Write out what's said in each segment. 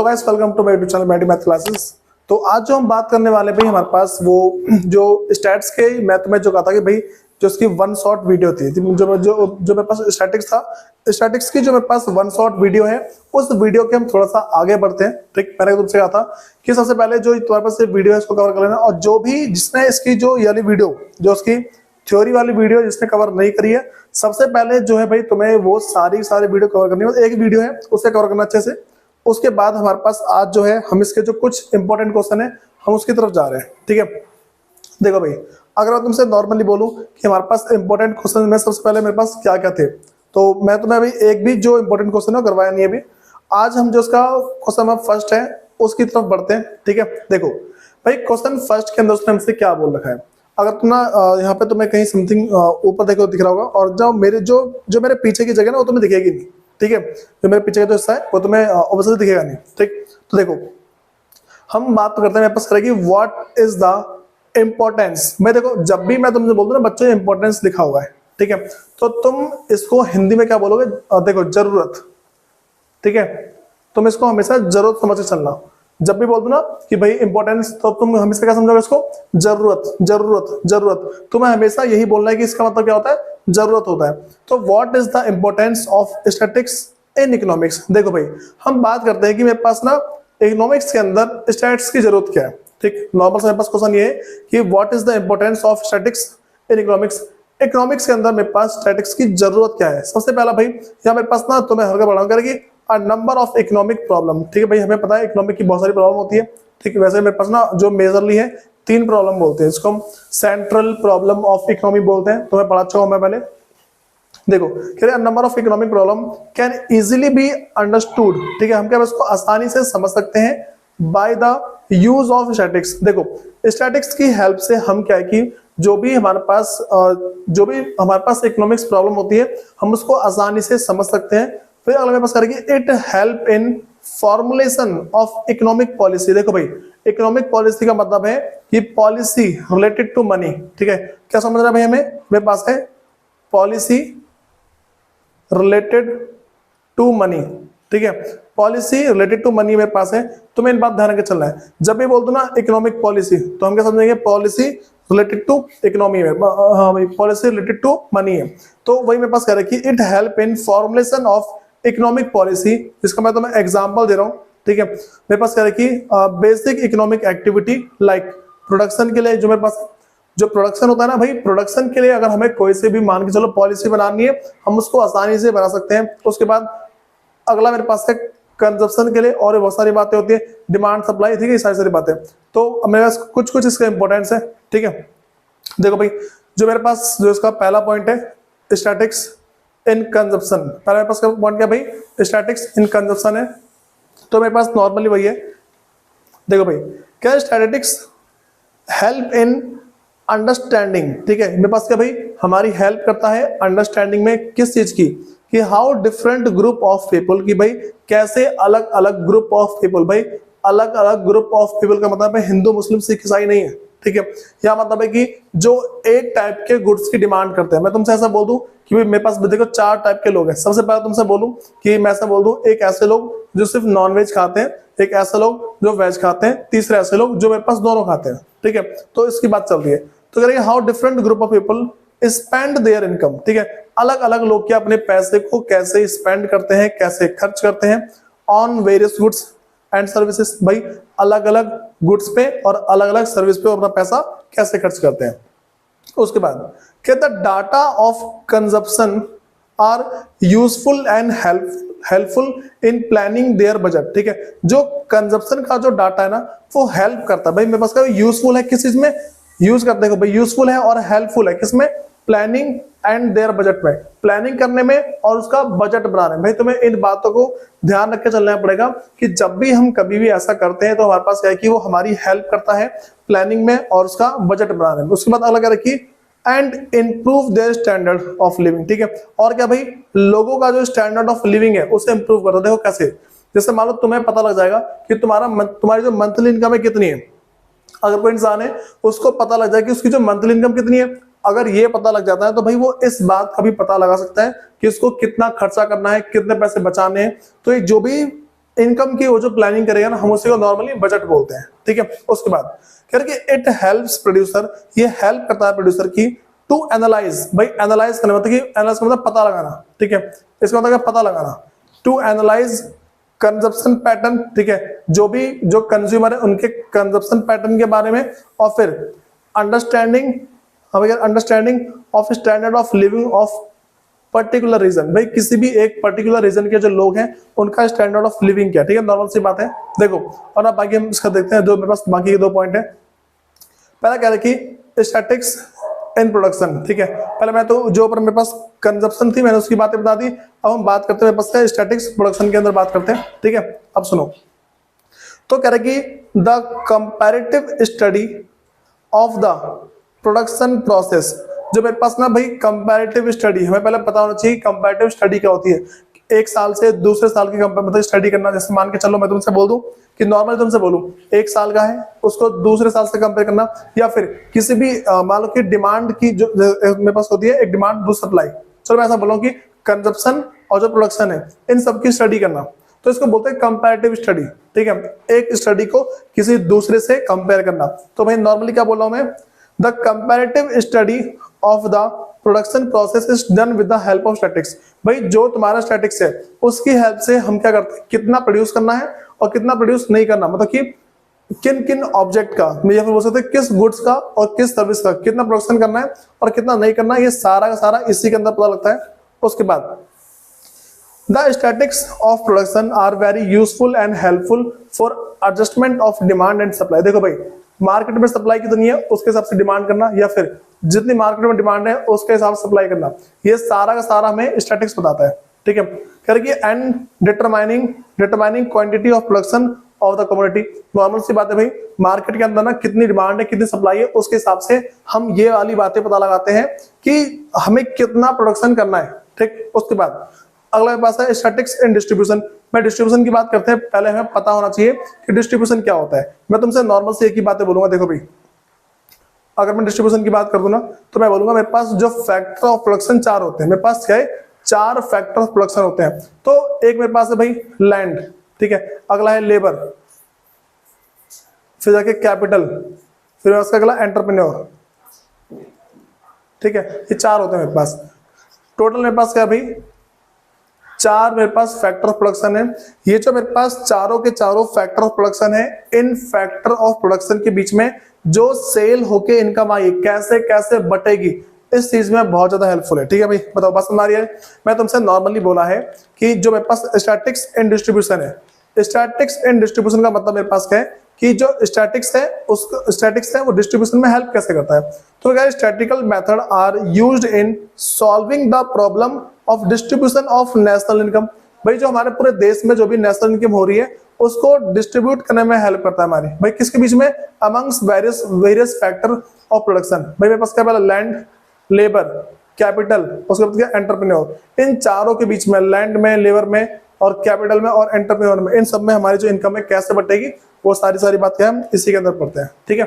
Guys welcome to my YouTube channel mathematics math classes. तो आज जो हम बात करने वाले भाई हमारे पास वो जो स्टैट्स के मैथ में जो कहा था कि भाई जो उसकी वन शॉट वीडियो थी जो मेरे पास स्टैटिक्स था, स्टैटिक्स की जो मेरे पास वन शॉट वीडियो है उस वीडियो के हम थोड़ा सा आगे बढ़ते हैं। ठीक, मैंने तुमसे कहा था कि सबसे पहले जो तुम्हारे पास वीडियो है इसको कवर कर लेना, और जो भी जिसने इसकी जो वाली वीडियो जो उसकी थ्योरी वाली वीडियो जिसने कवर नहीं करी है, सबसे पहले जो है भाई तुम्हें वो सारी वीडियो कवर करनी है। एक वीडियो है उसे कवर करना अच्छे से। उसके बाद हमारे पास आज जो है हम इसके जो कुछ इंपॉर्टेंट क्वेश्चन है हम उसकी तरफ जा रहे हैं। ठीक है, देखो भाई अगर मैं तुमसे नॉर्मली बोलूं कि हमारे पास इंपॉर्टेंट क्वेश्चन में सबसे पहले मेरे पास क्या क्या थे, तो मैं तुम्हें अभी एक भी जो इंपॉर्टेंट क्वेश्चन है करवाया नहीं है अभी। आज हम जो उसका क्वेश्चन नंबर फर्स्ट है उसकी तरफ बढ़ते हैं। ठीक है, देखो भाई क्वेश्चन फर्स्ट के अंदर उसने हमसे क्या बोल रखा है। अगर तुम ना यहाँ पे तुम्हें कहीं समथिंग ऊपर देखो दिख रहा होगा, और जो मेरे पीछे की जगह ना वो तुम्हें दिखेगी नहीं। ठीक है, जो मेरे पीछे का जो हिस्सा है वो तुम्हें ऑब्वियसली दिखेगा नहीं। ठीक, तो देखो हम बात करते हैं मेरे पास करेगी व्हाट इज द इंपॉर्टेंस। मैं देखो जब भी मैं तुमसे बोलता हूँ ना बच्चों इंपॉर्टेंस लिखा हुआ है, ठीक है, तो तुम इसको हिंदी में क्या बोलोगे, देखो जरूरत। ठीक है, तुम इसको हमेशा जरूरत समझ के चलना। जब भी बोल दो ना कि भाई इंपॉर्टेंस, तो तुम हमेशा क्या समझोगे इसको, जरूरत जरूरत जरूरत। तुम्हें हमेशा यही बोलना है कि इसका मतलब क्या होता है, जरूरत होता है। तो what is the importance of statics in economics. देखो भाई हम बात करते हैं कि मेरे पास ना इकोनॉमिक्स के अंदर स्टैट्स की जरूरत क्या है। ठीक, नॉर्मल मेरे पास क्वेश्चन ये है कि what is the importance of statics in economics. Economics के अंदर मेरे पास स्टैटिक्स की जरूरत क्या है। सबसे पहला भाई यहाँ मेरे पास ना तुम्हें हल्का बढ़ाऊं करेगी नंबर ऑफ इकोनॉमिक प्रॉब्लम। ठीक है भाई, हमें पता है इकोनॉमिक की बहुत सारी प्रॉब्लम होती है। ठीक है, वैसे मेरे पास ना जो मेजरली है 3 प्रॉब्लम बोलते हैं, इसको हम सेंट्रल प्रॉब्लम ऑफ इकोनॉमी बोलते हैं। तो मैं पढ़ा चुका हूं मैं पहले। देखो कह रहे number of economic problem can easily be understood. ठीक है, हम क्या इसको आसानी से समझ सकते हैं by the use of statics. देखो स्टैटिक्स की हेल्प से हम क्या है कि जो भी हमारे पास इकोनॉमिक्स प्रॉब्लम होती है हम उसको आसानी से समझ सकते हैं। फिर अगला मेरे पास करेगी it help in formulation of economic policy. देखो भाई इकोनॉमिक पॉलिसी का मतलब है कि पॉलिसी रिलेटेड टू मनी। ठीक है, क्या समझ रहा है भाई हमें, मेरे पास है पॉलिसी रिलेटेड टू मनी। ठीक है, पॉलिसी रिलेटेड टू मनी मेरे पास है। तुम्हें इन बात ध्यान रखकर चलना है। जब भी बोल दो ना इकोनॉमिक पॉलिसी तो हम क्या समझेंगे, पॉलिसी रिलेटेड टू इकोनॉमी में, हाँ भाई पॉलिसी रिलेटेड टू मनी है। तो वही मेरे पास कह रहा है कि it help in formulation of economic policy, जिसका मैं तुम्हें एग्जांपल दे रहा हूँ। ठीक है, मेरे पास कह रहा है कि basic economic activity like production के लिए जो मेरे पास जो प्रोडक्शन होता है ना भाई, प्रोडक्शन के लिए अगर हमें कोई से भी मान के चलो पॉलिसी बनानी है हम उसको आसानी से बना सकते हैं। उसके बाद अगला मेरे पास है कंजप्शन के लिए, और बहुत सारी बातें होती है, डिमांड सप्लाई। ठीक है, सारी बातें। तो मेरे पास कुछ इसका इंपॉर्टेंस है। ठीक है, देखो भाई जो मेरे पास जो इसका पहला पॉइंट है स्टैटिक्स इन कंजप्शन। पहला मेरे पास पॉइंट क्या भाई, स्टैटिक्स इन कंजप्शन है। तो मेरे पास नॉर्मली वही है। देखो भाई क्या स्टैटिक्स हेल्प इन अंडरस्टैंडिंग। ठीक है, मेरे पास क्या भाई हमारी हेल्प करता है अंडरस्टैंडिंग में, किस चीज की, कि how different group of people, कि भाई कैसे अलग अलग ग्रुप ऑफ पीपल। भाई अलग अलग ग्रुप ऑफ पीपल का मतलब है हिंदू मुस्लिम सिख ईसाई नहीं है। ठीक है, यह मतलब है कि जो एक टाइप के गुड्स की डिमांड करते हैं। मैं तुमसे ऐसा बोल दूं कि भाई मेरे पास देखो 4 टाइप के लोग हैं। सबसे पहले तुमसे बोलूं कि मैं ऐसा बोल दूं, एक ऐसे लोग जो सिर्फ नॉन वेज खाते हैं, एक ऐसे लोग जो वेज खाते हैं, तीसरे ऐसे लोग जो मेरे पास दोनों खाते हैं। ठीक है, तो इसकी बात चल रही है। तो करेंगे how different group of people spend there income. ठीक है, अलग अलग लोग क्या अपने पैसे को कैसे स्पेंड करते हैं, कैसे खर्च करते हैं on various goods and services. भाई अलग अलग गुड्स पे और अलग अलग सर्विस पे अपना पैसा कैसे खर्च करते हैं। उसके बाद क्या the data of consumption are useful and helpful in planning their budget. ठीक है, जो कंजप्शन का जो डाटा है ना वो हेल्प करता है। भाई मेरे पास क्या यूजफुल है, किस चीज में यूज करते हैं भाई, यूजफुल है और हेल्पफुल है किसमें, प्लानिंग एंड देयर बजट में, प्लानिंग करने में और उसका बजट बनाने में। भाई तुम्हें इन बातों को ध्यान रख के चलना पड़ेगा कि जब भी हम कभी भी ऐसा करते हैं तो हमारे पास क्या है कि वो हमारी हेल्प करता है प्लानिंग में और उसका बजट बनाने में। उसके बाद अलग क्या रखी, and improve their standard of living. ठीक है, और क्या भाई लोगों का जो स्टैंडर्ड ऑफ लिविंग है उसे इंप्रूव करता है। देखो कैसे, जैसे मान लो तुम्हें पता लग जाएगा कि तुम्हारी जो मंथली इनकम है कितनी है। अगर कोई इंसान है उसको पता लग जाए कि उसकी जो मंथली इनकम कितनी है, अगर ये पता लग जाता है तो भाई वो इस बात का भी पता लगा सकता है कि उसको कितना खर्चा करना है, कितने पैसे बचाने हैं। तो ये जो भी इनकम की वो जो प्लानिंग करेगा ना, हम उसी को नॉर्मली बजट बोलते हैं, ठीक है। उसके बाद कह रहे कि इट हेल्प्स प्रोड्यूसर, ये हेल्प करता है प्रोड्यूसर की टू एनालाइज, भाई एनालाइज करने मतलब कि एनालाइज मतलब पता लगाना, ठीक है। इसका मतलब पता लगाना, टू एनालाइज कंजप्शन पैटर्न, ठीक है, जो कंज्यूमर है उनके कंजप्शन पैटर्न के बारे में, और फिर understanding of standard of living of particular region, भाई किसी भी एक पर्टिकुलर रीजन के जो लोग हैं उनका स्टैंडर्ड ऑफ लिविंग क्या, ठीक है, नॉर्मल सी बात है। देखो और अब बाकी हम इसका देखते हैं, जो मेरे पास बाकी के 2 पॉइंट है। पहला कह रहे कि स्टैटिक्स इन प्रोडक्शन, ठीक है। पहले मैं तो जो ऊपर मेरे पास कंजप्शन थी मैंने उसकी बातें बता दी, अब हम बात करते हैं मेरे पास स्टैटिक्स प्रोडक्शन के अंदर बात करते हैं, ठीक है। अब सुनो, तो कह रहे कि the comparative study of the production process, जो मेरे पास ना भाई कंपैरेटिव स्टडी, हमें पहले पता होना चाहिए कंपैरेटिव स्टडी क्या होती है। एक साल से दूसरे साल की मतलब स्टडी करना, जैसे मान के चलो मैं तुमसे बोल दूं कि नॉर्मल तुमसे बोलूं 1 साल का है, उसको दूसरे साल से कंपेयर करना, या फिर किसी भी मान लो कि डिमांड की जो मेरे पास होती है एक डिमांड दूसरा सप्लाई, चलो मैं ऐसा बोलूं कि कंजप्शन और जो प्रोडक्शन है इन सब की स्टडी करना, तो इसको बोलते हैं कंपैरेटिव स्टडी, ठीक है। एक स्टडी को किसी दूसरे से कंपेयर करना, तो भाई नॉर्मली क्या बोल रहा हूं मैं, the comparative study of the production process is done with the help of statics, भाई जो तुम्हारा स्टैटिक्स है उसकी हेल्प से हम क्या करते हैं, कितना प्रोड्यूस करना है और कितना प्रोड्यूस नहीं करना, मतलब कि किन किन ऑब्जेक्ट का, या फिर बोल सकते हैं किस गुड्स का और किस सर्विस का कितना प्रोडक्शन करना है और कितना नहीं करना है, ये सारा का सारा इसी के अंदर पता लगता है। उसके बाद the statistics of production are very useful and helpful for adjustment of demand and supply. देखो भाई मार्केट में सप्लाई कितनी है उसके हिसाब से डिमांड करना, या फिर जितनी मार्केट में डिमांड है उसके हिसाब से सप्लाई करना, ये सारा का सारा हमें स्टैटिक्स बताता है, ठीक है। करके and determining quantity of production of the commodity, normal सी बात है भाई, मार्केट के अंदर ना कितनी डिमांड है कितनी सप्लाई है उसके हिसाब से हम ये वाली बातें पता लगाते हैं कि हमें कितना प्रोडक्शन करना है, ठीक। उसके बाद अगला मेरे पास है स्टैटिक्स इन डिस्ट्रीब्यूशन। मैं डिस्ट्रीब्यूशन की बात करते हैं, पहले हमें पता होना चाहिए कि डिस्ट्रीब्यूशन क्या होता है। मैं तुमसे नॉर्मल से एक ही बातें बोलूंगा, देखो भाई अगर मैं डिस्ट्रीब्यूशन की बात कर दूं ना, तो मैं बोलूंगा मेरे पास जो फैक्टर ऑफ प्रोडक्शन 4 होते हैं, मेरे पास क्या है 4 फैक्टर ऑफ प्रोडक्शन होते हैं। तो एक मेरे पास है भाई लैंड, ठीक है, अगला है लेबर, फिर जाके कैपिटल, फिर उसका अगला एंटरप्रेन्योर, ठीक है, ये 4 होते हैं मेरे पास। टोटल मेरे पास क्या है भाई 4 मेरे पास फैक्टर ऑफ प्रोडक्शन है। ये जो मेरे पास चारों के चारों फैक्टर ऑफ प्रोडक्शन है, इन फैक्टर ऑफ प्रोडक्शन के बीच में जो सेल होके इनकम आई कैसे कैसे बटेगी, इस चीज में बहुत ज्यादा हेल्पफुल है, ठीक है भाई। बताओ बात समझ आ रही है। मैं तुमसे नॉर्मली बोला है कि जो मेरे पास स्टैटिक्स इन डिस्ट्रीब्यूशन है, स्टैटिक्स इन डिस्ट्रीब्यूशन का मतलब मेरे पास क्या है कि जो स्टैटिक्स है उसको स्टैटिक्स है वो डिस्ट्रीब्यूशन में हेल्प कैसे करता है। तो क्या statistical method are used in solving the problem of distribution of national income, भाई जो हमारे पूरे देश में जो भी नेशनल इनकम हो रही है उसको डिस्ट्रीब्यूट करने में हेल्प करता है हमारी, भाई किसके बीच में, amongst various factor of production. भाई मेरे पास क्या पहला लैंड, लेबर, कैपिटल, उसके बाद क्या एंटरप्रेन्योर, इन चारों के बीच में लैंड में, लेबर में और कैपिटल में और एंटरप्रेन्योर में, इन सब में हमारी जो इनकम है कैसे बटेगी वो सारी बातें हम इसी के अंदर पढ़ते हैं, ठीक है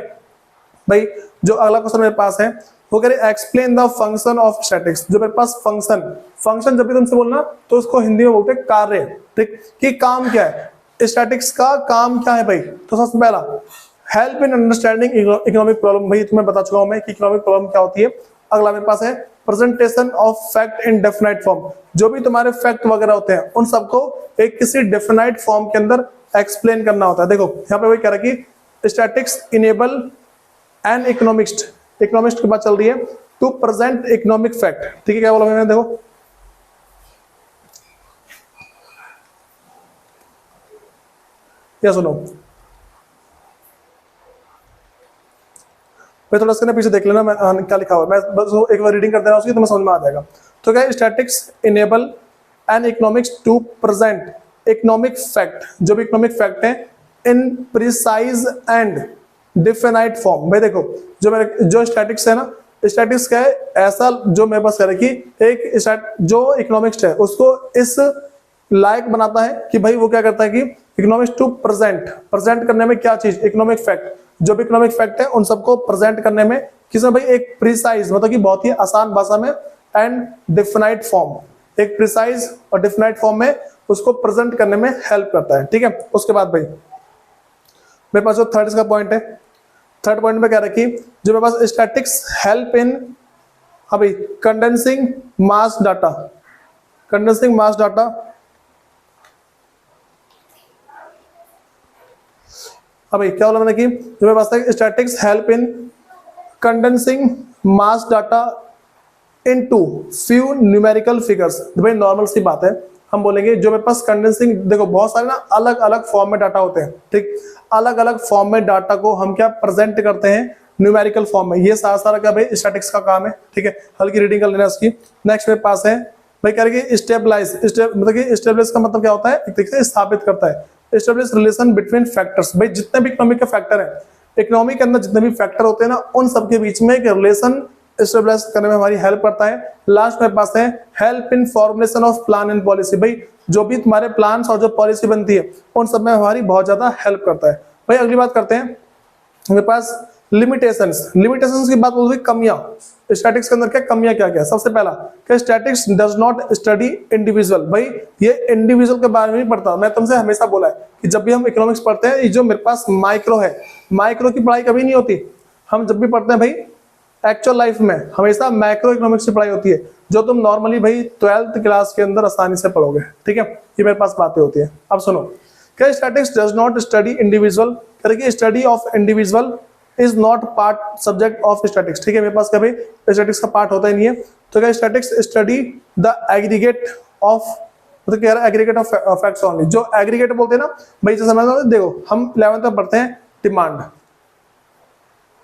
भाई। जो अगला क्वेश्चन मेरे पास है वो कह रहे explain the function of statics. जो मेरे पास फंक्शन जब भी तुमसे बोलना तो उसको हिंदी में बोलते हैं कार्य, ठीक, कि काम क्या है, स्टैटिक्स का काम क्या है भाई। तो सबसे पहला help in understanding economic problem, भाई तुम्हें बता चुका हूं मैं कि इकोनॉमिक प्रॉब्लम क्या होती है। अगला मेरे पास है presentation of fact in definite form, जो भी तुम्हारे फैक्ट वगैरह होते हैं उन सबको एक किसी डेफिनाइट फॉर्म के अंदर एक्सप्लेन करना होता है। देखो यहाँ पे वही कह रहा है कि स्टैटिक्स इनेबल एन इकोनॉमिस्ट की बात चल रही है टू प्रेजेंट इकोनॉमिक फैक्ट, ठीक है, क्या बोला मैंने, देखो या सुनो मैं थोड़ा इसके पीछे देख लेना मैं क्या लिखा हुआ है, मैं बस एक बार रीडिंग कर देना उसकी तो मैं समझ में आ जाएगा। तो क्या statistics enable an economics to present economic fact, जो भी इकोनॉमिक फैक्ट है in precise and definite form. भाई देखो जो स्टैटिक्स है ना, स्टैटिक्स क्या है, ऐसा जो मेरे पास कह रहा है कि एक जो इकोनॉमिक्स है उसको इस लायक बनाता है कि भाई वो क्या करता है कि इकोनॉमिक्स टू प्रेजेंट करने में क्या चीज, इकोनॉमिक फैक्ट, जो भी इकोनॉमिक फैक्ट है उन सबको प्रेजेंट करने में किसमें भाई एक प्रिसाइज, मतलब कि बहुत ही आसान भाषा में, एंड डिफिनाइट फॉर्म, एक प्रिसाइज और डिफिनाइट फॉर्म में उसको प्रेजेंट करने में हेल्प करता है, ठीक है। उसके बाद भाई मेरे पास जो थर्ड इसका पॉइंट है, थर्ड पॉइंट में क्या रखी, जो मेरे पास स्टैटिक्स हेल्प इन, हाँ भाई, condensing mass data, condensing mass data, हाँ भाई क्या बोला मैंने कि जो मेरे पास statics help in condensing mass data into few numerical figures. भाई नॉर्मल सी बात है, हम बोलेंगे जो मेरे पास कंडेंसिंग, देखो बहुत सारे ना अलग अलग फॉर्म में डाटा होते हैं, ठीक, अलग अलग फॉर्म में डाटा को हम क्या प्रेजेंट करते हैं, न्यूमेरिकल फॉर्म में। ये सारा क्या भाई स्टैटिक्स का काम है, ठीक है। हल्की रीडिंग कर लेना इसकी। नेक्स्ट मेरे पास है भाई कह रहे स्टेबलाइज, मतलब कि स्टेबलाइज का मतलब क्या होता है, एक तरीके से स्थापित करता है, एस्टेब्लिश रिलेशन बिटवीन फैक्टर्स। भाई जितने भी इकोनॉमी के फैक्टर हैं, इकोनॉमी के अंदर जितने भी फैक्टर होते हैं ना, उन सबके बीच में एक रिलेशन एस्टेब्लिश करने में हमारी हेल्प करता है। लास्ट में पास है help in formulation of plan and policy. भाई जो भी तुम्हारे प्लान्स और जो पॉलिसी बनती है उन सब में हमारी बहुत ज्यादा हेल्प करता है। भाई अगली बात करते हैं मेरे पास लिमिटेशंस। लिमिटेशंस की बात बोलते हैं कमियां, स्टैटिक्स के अंदर क्या कमियां क्या क्या। सबसे पहला कि statics does not study individual. भाई ये इंडिविजुअल के बारे में नहीं पढ़ता। मैं तुमसे हमेशा बोला है कि जब भी हम इकोनॉमिक्स पढ़ते हैं, ये जो मेरे पास माइक्रो है, माइक्रो की पढ़ाई कभी नहीं होती। हम जब भी पढ़ते हैं भाई एक्चुअल लाइफ में हमेशा मैक्रो इकोनॉमिक्स की पढ़ाई होती है, जो तुम नॉर्मली भाई 12th क्लास के अंदर आसानी से पढ़ोगे, ठीक है। ये मेरे पास बातें होती है। अब सुनो, क्या statics does not study individual, करके study of individual is not part subject of statics, ठीक है। मेरे पास कभी स्टैटिक्स का पार्ट होता ही नहीं है। तो क्या statics study the aggregate of, मतलब कह रहा है एग्रीगेट ऑफ फैक्ट्स ओनली। जो एग्रीगेट बोलते हैं ना भाई, जैसे समझ देखो हम 11th में पढ़ते हैं डिमांड,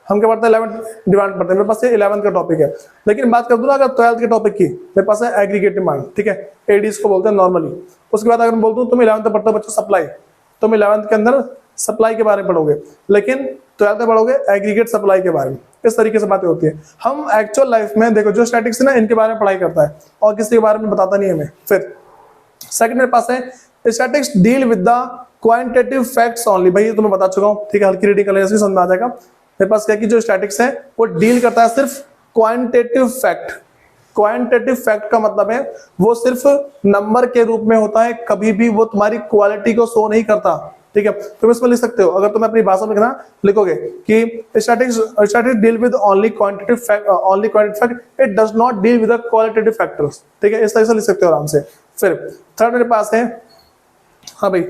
हम क्या पढ़ते हैं 11th डिमांड पढ़ते हैं, मेरे पास ये 11th का टॉपिक है। लेकिन बात कर दूं ना अगर 12th के टॉपिक की, मेरे पास है एग्रीगेट डिमांड, ठीक है, एडीज को बोलते हैं नॉर्मली। उसके बाद अगर मैं बोल दूं तुम 11th में पढ़ते हो बच्चों सप्लाई, तुम 11th के अंदर सप्लाई के बारे में पढ़ोगे, लेकिन 12th में पढ़ोगे एग्रीगेट सप्लाई के बारे में। इस तरीके से बातें होती है। हम एक्चुअल लाइफ में देखो जो स्टैटिक्स है ना, इनके बारे में पढ़ाई करता है और किसी के बारे में बताता नहीं हमें। फिर सेकंड मेरे पास है statics deal with the quantitative facts only. भाई ये तो मैं बता चुका हूँ, ठीक है, हल्की रीडिंग कर लेने से समझ में आ जाएगा। मेरे पास क्या कि जो स्टैटिक्स है वो डील करता है सिर्फ क्वांटिटेटिव फैक्ट। क्वांटिटेटिव फैक्ट का मतलब है वो सिर्फ नंबर के रूप में होता है, कभी भी वो तुम्हारी क्वालिटी को शो नहीं करता, ठीक है। तुम इसमें लिख सकते हो, अगर तुम अपनी भाषा में लिखोगे कि statics deal with only quantitative fact, it does not deal with the qualitative factors, ठीक है। इस तरह से लिख सकते हो आराम से। फिर थर्ड मेरे पास है, हाँ भाई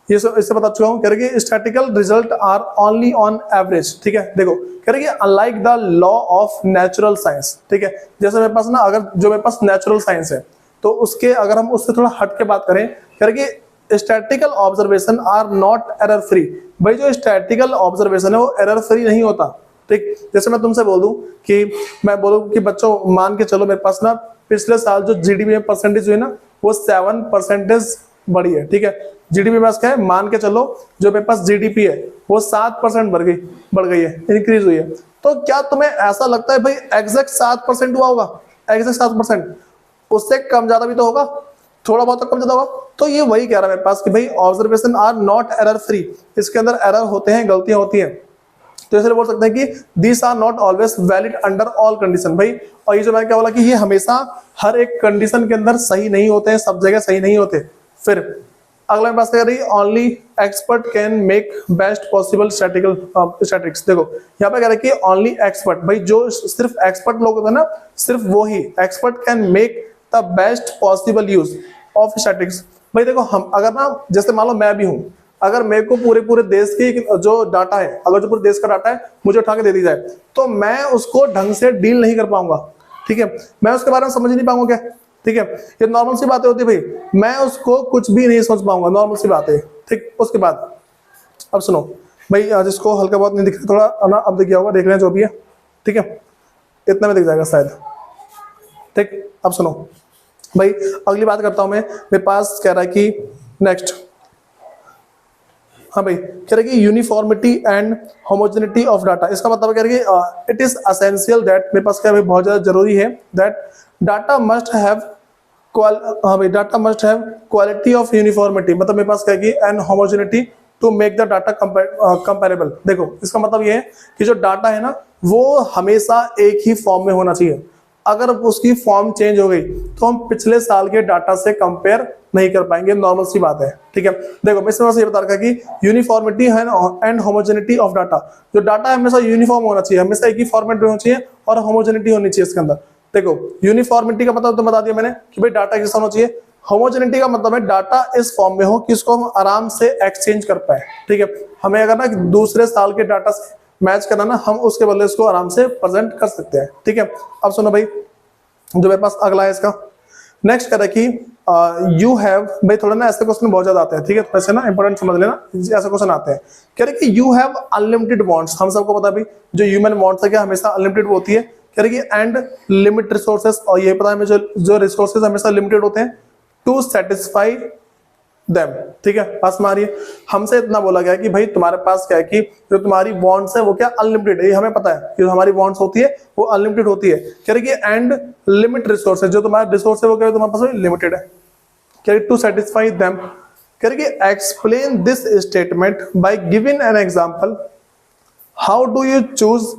ये इससे बता चुका हूं, कह रहे कि statistical result are only on average, ठीक है। देखो कह रहे कि unlike the law of natural science, ठीक है। जैसे मेरे पास ना अगर जो मेरे पास नेचुरल साइंस है तो उसके अगर हम उससे थोड़ा हट के बात करें, कह रहे कि statistical observation are not error free. भाई जो स्टैटिकल ऑब्जर्वेशन है वो एरर फ्री नहीं होता, ठीक। जैसे मैं तुमसे बोल दूं कि मैं बोलूं कि बच्चों मान के चलो मेरे पास ना पिछले साल जो जीडीपी में परसेंटेज हुई ना वो 7% बढ़ी है, ठीक है। जीडीपी में क्या है, मान के चलो जो मेरे पास जीडीपी है वो 7% बढ़ गई है, इंक्रीज हुई है। तो क्या तुम्हें ऐसा लगता है भाई एग्जैक्ट 7% हुआ होगा? एग्जैक्ट 7%, उससे कम ज्यादा भी तो होगा, थोड़ा बहुत तो कम ज्यादा होगा। तो ये वही कह रहा है मेरे पास कि भाई observation are not error free, इसके अंदर एरर होते हैं, गलतियां होती हैं। तो इसलिए बोल सकते हैं कि these are not always valid under all condition. भाई और ये जो मैंने क्या बोला कि ये हमेशा हर एक कंडीशन के अंदर सही नहीं होते हैं, सब जगह सही नहीं होते। फिर अगला बात कर रही only expert can make best possible statics. देखो यहाँ पे कह रहे कि ओनली एक्सपर्ट, भाई जो सिर्फ एक्सपर्ट लोग होते हैं ना, सिर्फ वो ही expert can make the best possible use of statics. भाई देखो हम अगर ना जैसे मान लो मैं भी हूं, अगर मेरे को पूरे देश की जो डाटा है, अगर जो पूरे देश का डाटा है मुझे उठा के दे दी जाए तो मैं उसको ढंग से डील नहीं कर पाऊंगा, ठीक है। मैं उसके बारे में समझ नहीं पाऊंगा क्या, ठीक है। ये नॉर्मल सी बातें होती है भाई, मैं उसको कुछ भी नहीं समझ पाऊंगा, नॉर्मल सी बात है, ठीक। उसके बाद अब सुनो भाई, जिसको हल्का बहुत नहीं दिख रहा थोड़ा ना, अब दिख गया होगा, देख रहे हैं जो भी है, ठीक है, इतना में दिख जाएगा शायद, ठीक। अब सुनो भाई अगली बात करता हूं मैं। मेरे पास कह रहा है कि नेक्स्ट, हाँ भाई कह रहे कि uniformity and homogeneity of data. इसका मतलब कह रहे कि इट इज एसेंशियल दैट, मेरे पास क्या भाई बहुत ज्यादा जरूरी है, दैट डाटा मस्ट हैव हाँ भाई data must have quality of uniformity, मतलब मेरे पास क्या है कि and homogeneity to make the data comparable. देखो इसका मतलब ये है कि जो डाटा है ना वो हमेशा एक ही फॉर्म में होना चाहिए। अगर उसकी फॉर्म चेंज हो गई तो हम पिछले साल के डाटा से कंपेयर नहीं कर पाएंगे, नॉर्मल सी बात है, ठीक है। देखो मैं इसमें बस ये बता रखा कि uniformity and homogeneity of data, जो डाटा हमेशा यूनिफॉर्म होना चाहिए, हमेशा एक ही फॉर्मेट में होना चाहिए और होमोजेनिटी होनी चाहिए इसके अंदर। देखो यूनिफॉर्मिटी का मतलब तो बता दिया मैंने कि भाई डाटा जैसा होना चाहिए, होमोजेनिटी का मतलब है डाटा इस फॉर्म में हो कि इसको हम आराम से एक्सचेंज कर पाए, ठीक है। हमें अगर ना दूसरे साल के डाटा से मैच करना ना, हम उसके बदले इसको आराम से प्रेजेंट कर सकते हैं, ठीक है। अब सुनो भाई, जो मेरे पास अगला है इसका नेक्स्ट कह रहा है कि यू हैव, भाई थोड़ा ना ऐसे क्वेश्चन बहुत ज्यादा आते हैं, ठीक है, वैसे ना इंपॉर्टेंट समझ लेना, ऐसे क्वेश्चन आते हैं। कह रहे कि यू हैव अनलिमिटेड वांट्स, हम सबको पता है भाई जो ह्यूमन वांट्स है क्या हमेशा अनलिमिटेड होती है। कह रहे कि एंड लिमिट रिसोर्सेस, और ये पता है हमें जो रिसोर्सेज हमेशा लिमिटेड होते हैं, टू सेटिस्फाई देम, ठीक है। पास में आ रही है, हमसे इतना बोला गया कि भाई तुम्हारे पास क्या है कि जो तुम्हारी वांट्स है वो क्या अनलिमिटेड है, ये हमें पता है कि जो हमारी वांट्स होती है वो अनलिमिटेड होती है। कह रही कि एंड लिमिट रिसोर्सेज, जो तुम्हारा रिसोर्स है वो क्या तुम्हारे पास लिमिटेड है। कह रही टू सेटिस्फाई देम, कह रही कि explain this statement by giving an example, how do you choose,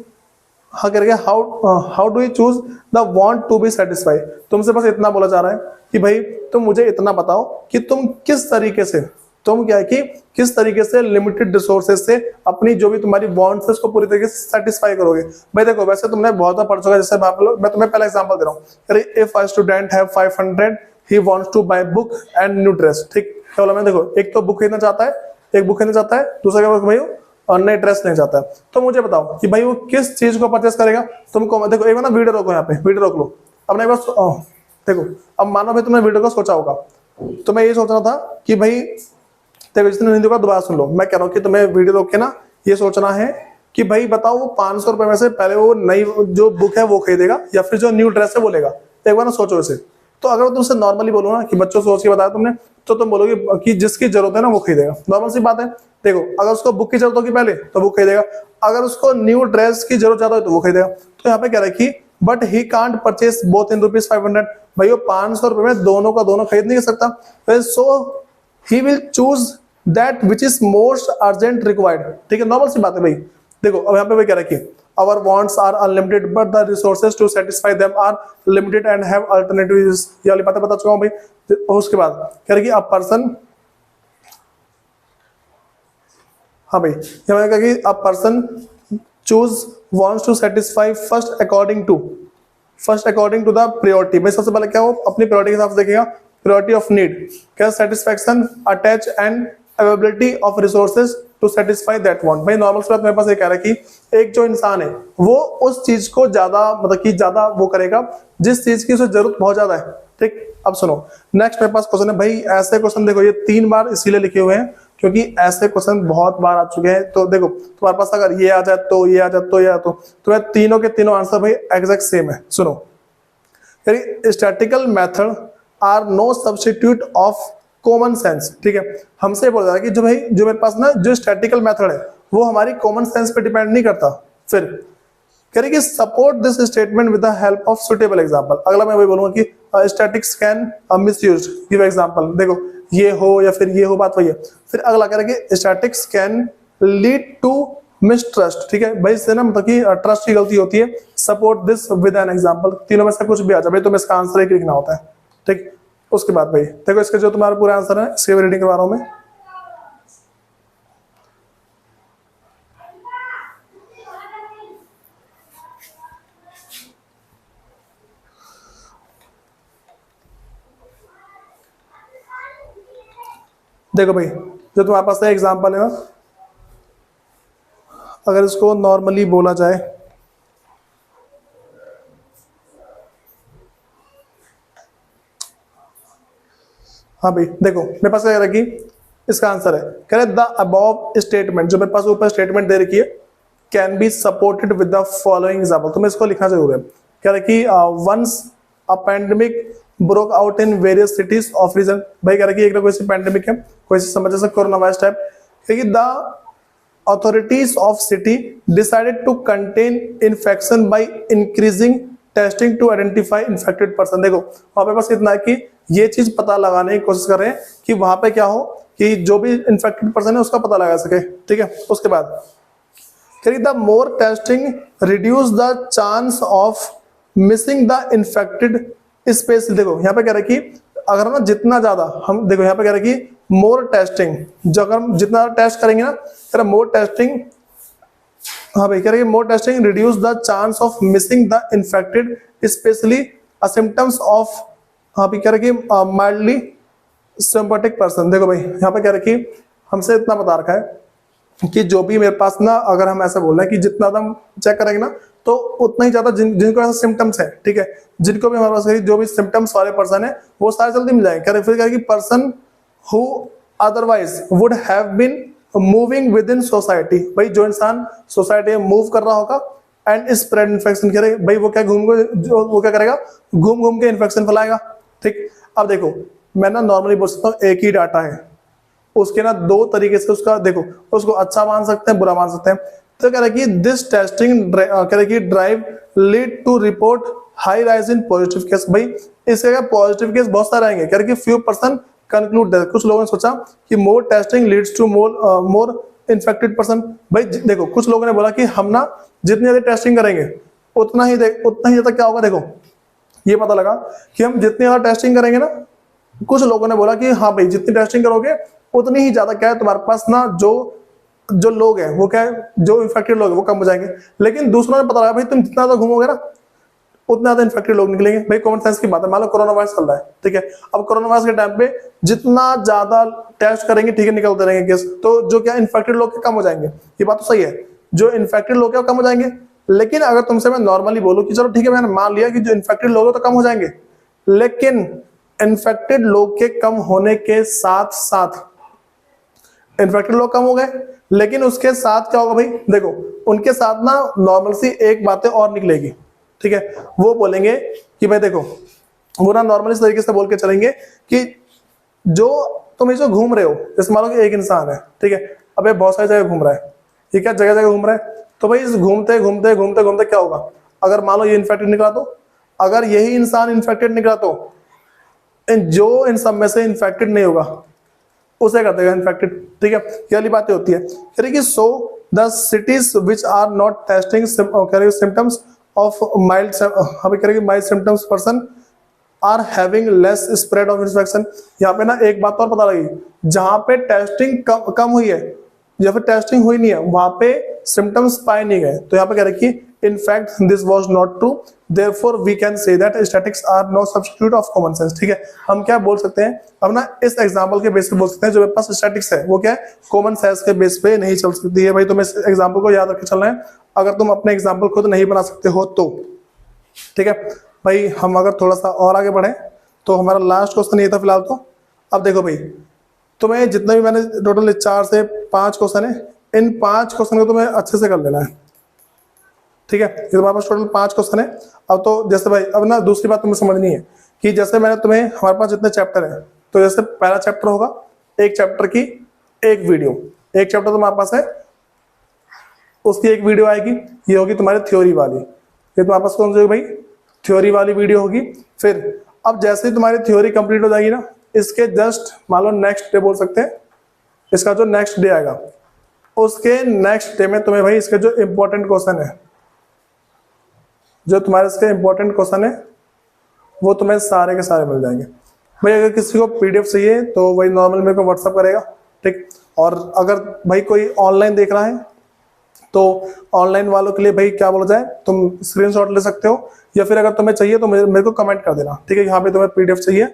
हाँ करेंगे how do you choose the want to be satisfy. तुमसे बस इतना बोला जा रहा है कि भाई तुम मुझे इतना बताओ कि तुम किस तरीके से, तुम क्या है कि किस तरीके से लिमिटेड रिसोर्सेज से अपनी जो भी तुम्हारी वांट्स है उसको पूरी तरीके से सेटिस्फाई करोगे। भाई देखो वैसे तुमने बहुत बार पढ़ चुका है, जैसे मैं तुम्हें पहला एग्जांपल दे रहा हूँ, अरे if a student have 500 he wants to buy book and new dress, ठीक क्या बोला मैंने। देखो एक तो बुक खरीदना चाहता है, एक बुक खरीदना चाहता है, दूसरा क्या भाई और नए ड्रेस नहीं चाहता है। तो मुझे बताओ कि भाई वो किस चीज को परचेस करेगा। तुमको देखो एक बार ना वीडियो रोको, यहाँ पे वीडियो रोक लो, अब ना एक बार देखो, अब मानो भाई तुमने वीडियो को सोचा होगा, तो मैं ये सोच रहा था कि भाई देखो जितने हिंदी का दोबारा सुन लो, मैं कह रहा हूँ कि तुम्हें वीडियो रोक के ना ये सोचना है कि भाई बताओ वो 500 रुपए में से पहले वो नई जो बुक है वो खरीदेगा या फिर जो न्यू ड्रेस है वो लेगा। एक बार ना सोचो इसे। तो अगर तुमसे नॉर्मली बोलो ना कि बच्चों सोच के बताया तुमने, तो तुम बोलोगे कि जिसकी जरूरत है ना वो खरीदेगा, नॉर्मल सी बात है। देखो अगर उसको बुक की जरूरत होगी पहले तो बुक खरीदेगा, अगर उसको न्यू ड्रेस की जरूरत ज्यादा है तो वो खरीदेगा। तो यहाँ पे कह रहा है कि but he can't purchase both in ₹500, भाई वो 500 रुपए में दोनों का दोनों खरीद नहीं कर सकता। So he will choose that which is most urgent required, ठीक है, नॉर्मल सी बात है भाई। देखो अब यहाँ पे वही कह रहा है कि our wants are unlimited but the resources to satisfy them are limited and have alternatives, ये वाली बातें बता चुका हूं भाई। उसके बाद कह रही कि a person, हाँ भाई यहाँ कहा कि a person choose wants to satisfy first according to the priority। भाई सबसे पहले क्या हो अपनी priority के हिसाब से देखेगा, priority of need, क्या satisfaction attach and availability of resources to satisfy that want। भाई नॉर्मल सी बात मेरे पास ये कह रहा है कि एक जो इंसान है वो उस चीज को ज्यादा मतलब कि ज्यादा वो करेगा जिस चीज की उसे जरूरत बहुत ज्यादा है, ठीक। अब सुनो नेक्स्ट मेरे पास क्वेश्चन है भाई, ऐसे क्वेश्चन देखो ये 3 बार इसीलिए लिखे हुए हैं क्योंकि ऐसे क्वेश्चन बहुत बार आ चुके हैं। तो देखो तुम्हारे पास अगर ये आ जाए तो ये आ जाए तो ये आ तो तुम्हें तीनों के तीनों आंसर भाई एग्जैक्ट सेम है। सुनो statistical method are no substitute of common sense, ठीक है। हमसे बोला जा रहा है कि जो भाई जो मेरे पास ना जो स्टैटिकल मेथड है वो हमारी कॉमन सेंस पे डिपेंड नहीं करता। फिर कह रही कि support this statement with the help of suitable example. अगला मैं वही बोलूंगा कि statistics can misused, give example. देखो ये हो या फिर ये हो, बात वही है। फिर अगला कह रहा है कि statistics can lead to mistrust, ठीक है भाई, इससे ना मतलब कि ट्रस्ट की गलती होती है। Support this with an example, तीनों में से कुछ भी आ जाए भाई तो इसका आंसर एक लिखना होता है, ठीक। उसके बाद भाई देखो इसका जो तुम्हारा पूरा आंसर है इसके रीडिंग करवा रहा हूं मैं। देखो भाई जो तुम्हारे पास एग्जांपल है ना, अगर इसको नॉर्मली बोला जाए हाँ भाई देखो मेरे पास क्या रखी इसका आंसर है, कह रहे द अबव स्टेटमेंट, जो मेरे पास ऊपर स्टेटमेंट दे रखी है, can be supported with the following example. तुम्हें इसको लिखना जरूर है। कह रहे कि once a pandemic broke out in various cities of region. भाई कह रहे कि एक ना कोई सी पैंडेमिक है, कोई सी समझ जैसे कोरोना वायरस टाइप, कि the authorities of city decided to contain infection by increasing testing to identify infected person। देखो वहां पे बस इतना है कि ये चीज पता लगाने की कोशिश कर रहे हैं कि वहां पे क्या हो कि जो भी इन्फेक्टेड पर्सन है उसका पता लगा सके, ठीक है। उसके बाद the more testing reduce the chance of missing the infected space. देखो यहाँ पे कह रहे हैं कि अगर ना जितना ज्यादा हम देखो यहाँ पे कह रहे हैं कि मोर टेस्टिंग, जो अगर हम जितना टेस्ट करेंगे ना, कह रहा मोर टेस्टिंग, हाँ भाई कह रहे हैं मोर testing reduce the chance of missing the infected specially symptoms of, हाँ भाई कह रहे कि माइल्डली सिम्पैथिक पर्सन। देखो भाई यहाँ पे कह रहे कि हमसे इतना बता रखा है कि जो भी मेरे पास ना, अगर हम ऐसा बोल रहे हैं कि जितना हम चेक करेंगे ना तो उतना ही ज्यादा जिनको ऐसा सिम्टम्स है, ठीक है, जिनको भी हमारे पास जो भी सिम्टम्स वाले पर्सन है वो सारे जल्दी मिल जाएंगे। फिर कह रहे कि person who otherwise would have been moving within society, भाई जो इंसान सोसाइटी में मूव कर रहा होगा एंड स्प्रेड इन्फेक्शन, कह रहे भाई वो क्या वो क्या करेगा, घूम घूम के इन्फेक्शन फैलाएगा। ठीक, अब देखो मैं ना नॉर्मली बोल सकता हूँ एक ही डाटा है, उसके ना दो तरीके से उसका देखो, उसको अच्छा मान सकते हैं बुरा मान सकते हैं। तो कह रहे कि दिस टेस्टिंग कह रहे कि drive lead to report high rise in positive case, भाई इसके पॉजिटिव केस बहुत सारे आएंगे। कह रहे कि फ्यू पर्सन कंक्लूड दैट, कुछ लोगों ने सोचा कि more testing leads to more infected person. भाई देखो कुछ लोगों ने बोला कि हम ना जितनी ज्यादा टेस्टिंग करेंगे उतना ही ज्यादा क्या होगा। देखो ये पता लगा कि हम जितनी ज्यादा टेस्टिंग करेंगे ना, कुछ लोगों ने बोला कि हाँ भाई जितनी टेस्टिंग करोगे उतनी ही ज्यादा क्या है तुम्हारे पास ना जो लोग हैं वो क्या है, जो इन्फेक्टेड लोग हैं वो कम हो जाएंगे। लेकिन दूसरों ने पता लगा भाई तुम जितना ज्यादा घूमोगे ना उतना ज्यादा इन्फेक्टेड लोग निकलेंगे। भाई कॉमन सेंस की बात है, मान लो कोरोना वायरस चल रहा है, ठीक है, अब कोरोना वायरस के टाइम पे जितना ज्यादा टेस्ट करेंगे, ठीक है, निकलते रहेंगे केस, तो जो क्या इन्फेक्टेड लोग कम हो जाएंगे। ये बात तो सही है, जो इन्फेक्टेड लोग हैं कम हो जाएंगे। लेकिन अगर तुमसे मैं नॉर्मली बोलूं कि चलो ठीक है मैंने मान लिया कि जो इन्फेक्टेड लोग हैं तो कम हो जाएंगे, लेकिन इन्फेक्टेड लोग के कम होने के साथ साथ इन्फेक्टेड लोग कम हो गए, लेकिन उसके साथ क्या होगा भाई, देखो उनके साथ ना नॉर्मल सी एक बातें और निकलेगी, ठीक है, वो बोलेंगे कि भाई देखो, वो ना नॉर्मल इस तरीके से बोल के चलेंगे कि जो तुम जो घूम रहे हो, जैसे मान लो कि एक इंसान है, ठीक है, अब ये बहुत सारी जगह घूम रहा है, ये क्या जगह जगह घूम रहा है, तो भाई इस घूमते घूमते घूमते घूमते क्या होगा, अगर मान लो ये इन्फेक्टेड निकला तो, अगर यही इंसान इन्फेक्टेड निकला तो जो इन सब में से इन्फेक्टेड नहीं होगा उसे कर देगा इन्फेक्टेड, ठीक है। ये वाली बातें होती है। कह रही कि so the cities which are not testing symptoms of mild, हमें कह रहे कि mild symptoms person are having less spread of infection. यहाँ पे ना एक बात और पता लगी, जहां पे टेस्टिंग कम हुई है या फिर टेस्टिंग हुई नहीं है वहां पे सिम्टम्स पाए नहीं गए। तो यहाँ पे कह रहे कि in fact this was not true, therefore we can say that statistics are no substitute of common sense। ठीक है, हम क्या बोल सकते हैं अब ना, इस एग्जांपल के बेस पे बोल सकते हैं, जो मेरे पास स्टैटिक्स है वो क्या है, कॉमन सेंस के बेस पे नहीं चल सकती है। भाई तुम्हें इस एग्जांपल को याद रख के चलना है, अगर तुम अपने एग्जांपल खुद नहीं बना सकते हो तो, ठीक है भाई। हम अगर थोड़ा सा और आगे बढ़े तो हमारा लास्ट क्वेश्चन ये था फिलहाल तो। अब देखो भाई तुम्हें जितना भी मैंने टोटल 4 से 5 क्वेश्चन है, इन 5 क्वेश्चन को तुम्हें अच्छे से कर लेना है, ठीक है। ये तुम्हारे पास टोटल 5 क्वेश्चन है। अब तो जैसे भाई अब ना दूसरी बात तुम्हें समझनी है कि जैसे मैंने तुम्हें, हमारे पास जितने चैप्टर है, तो जैसे पहला चैप्टर होगा, एक चैप्टर की एक वीडियो, एक चैप्टर तुम्हारे पास है उसकी एक वीडियो आएगी, ये होगी तुम्हारी थ्योरी वाली। ये तुम्हारे पास कौन सी होगी भाई, थ्योरी वाली वीडियो होगी। फिर अब जैसे ही तुम्हारी थ्योरी कंप्लीट हो जाएगी ना, इसके जस्ट मान लो नेक्स्ट डे बोल सकते हैं, इसका जो नेक्स्ट डे आएगा उसके नेक्स्ट डे में तुम्हें भाई इसके जो इंपॉर्टेंट क्वेश्चन है, जो तुम्हारे इसके इंपॉर्टेंट क्वेश्चन है वो तुम्हें सारे के सारे मिल जाएंगे। भाई अगर किसी को पीडीएफ चाहिए तो वही नॉर्मल मेरे को व्हाट्सअप करेगा, ठीक। और अगर भाई कोई ऑनलाइन देख रहा है तो ऑनलाइन वालों के लिए भाई क्या बोला जाए, तुम स्क्रीनशॉट ले सकते हो, या फिर अगर तुम्हें चाहिए तो मेरे को कमेंट कर देना, ठीक है। यहाँ पे तुम्हें पीडीएफ चाहिए,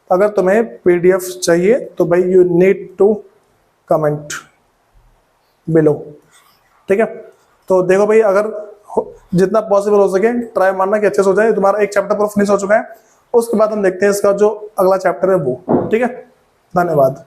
अगर तुम्हें पीडीएफ चाहिए तो भाई you need to comment below, ठीक है। तो देखो भाई अगर जितना पॉसिबल हो सके ट्राई मारना कि अच्छे से हो जाए। तुम्हारा एक चैप्टर पूरा फिनिश हो चुका है, उसके बाद हम देखते हैं इसका जो अगला चैप्टर है वो, ठीक है। धन्यवाद।